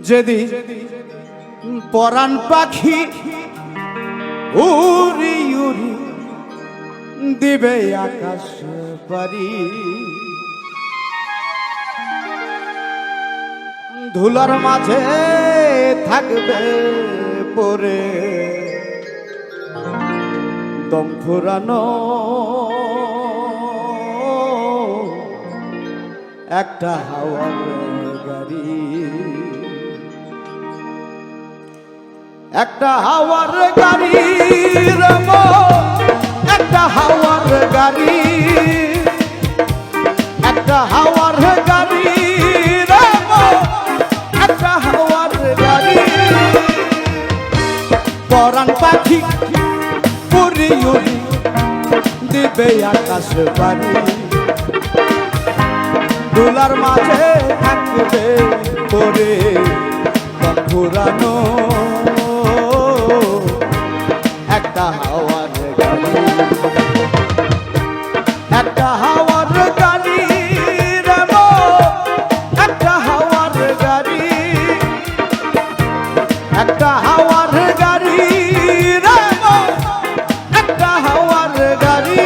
যেদিন পরাণ পাখি উড়ি উড়ি দিবে আকাশ পারি, ধুলার মাঝে থাকবে পরে দম ফুরানো একটা হাওয়ার গাড়ি, একটা হাওয়ার গাড়ি রমো, একটা হাওয়ার গাড়ি, একটা হাওয়ার গাড়ি রমো, একটা হাওয়ার গাড়ি। পরাণ পাখি উড়ি উড়ি দিবে আকাশ বাড়ি, ধুলার মাঝে থাকবে পরে পুরানো একটা হাওয়ার গাড়ি, একটা হাওয়ার গাড়ি রেমো, একটা হাওয়ার গাড়ি, একটা হাওয়ার গাড়ি রেমো, একটা হাওয়ার গাড়ি।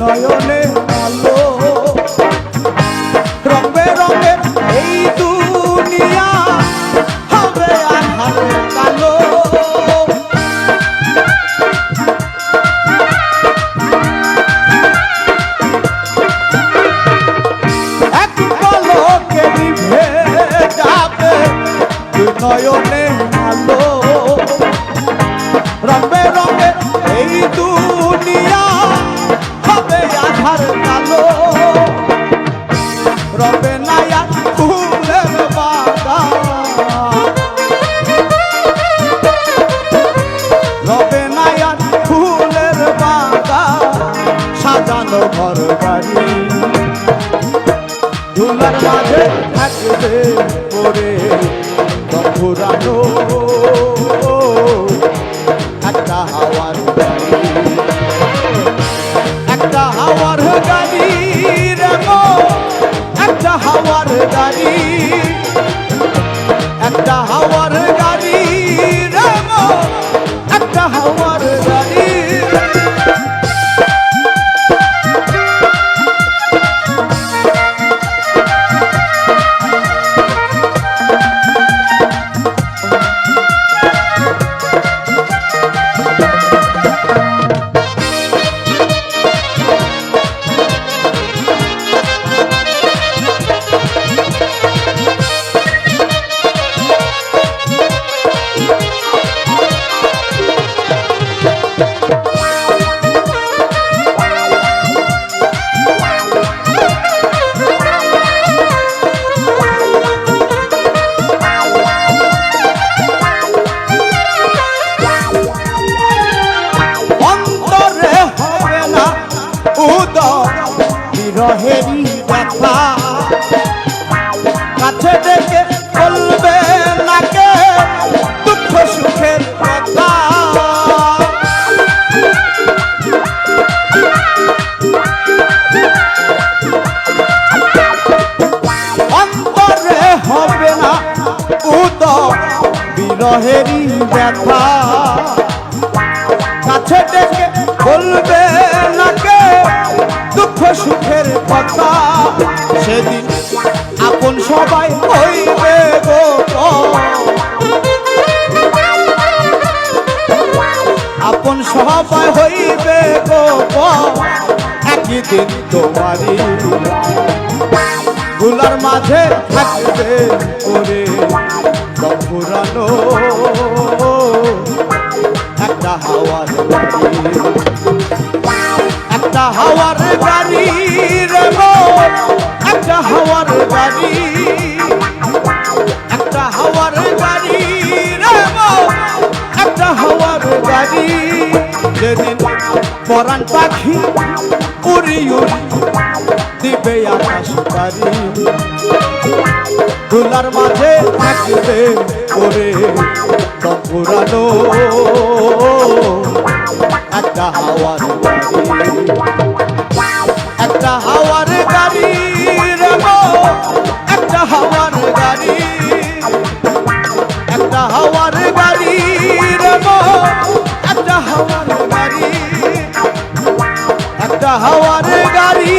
নয়নে আলো রঙে রঙে এই দুনিয়া হবে আধার কালো, এক পলকে নিভে যাবে দুই নয়নে আলো রঙে রঙে এই দুনিয়া আধার কালো, রবে নায়া ফুলের বাগান, রবে নায়া ফুলের বাগান, সাজানো ঘর বাড়ি, ধুলার মাঝে থাকবে পরে পুরানো একটা হাওয়ার গাড়ি, একটা হাওয়ার গাড়ি রেমো, একটা হাওয়ার গাড়ি, একটা হাওয়ার গাড়ি রেমো, একটা হাওয়ার গাড়ি। বিরহেরই ব্যথা কাছে ডেকে বলবে নাকে দুঃখ সুখের কথা, অন্তরে হবে না উদর বিরহেরই ব্যথা, কাছে ডেকে বলবে নাকে দুঃখ সুখের কথা, সেদিন আপন সবাই হইবে গো, আপন সবাই হইবে গো, একই একদিন তোমারই ধুলার মাঝে থাকবে ওরে দম পুরানো একটা হাওয়ার গাড়ি, একটা হাওয়ার গাড়ি রে মন, একটা হাওয়ার গাড়ি, একটা হাওয়ার গাড়ি রে মন, একটা হাওয়ার গাড়ি। যেদিন পরাণ পাখি উড়ি উড়ি দিবে আকাশ পারি, ধুলার মাঝে থাকবে ওরে দম পুরানো একটা হাওয়ার গাড়ি, একটা হাওয়ার গাড়ি রে মন, একটা হাওয়ার গাড়ি, একটা হাওয়ার গাড়ি রে মন, একটা হাওয়ার গাড়ি, একটা হাওয়ার গাড়ি।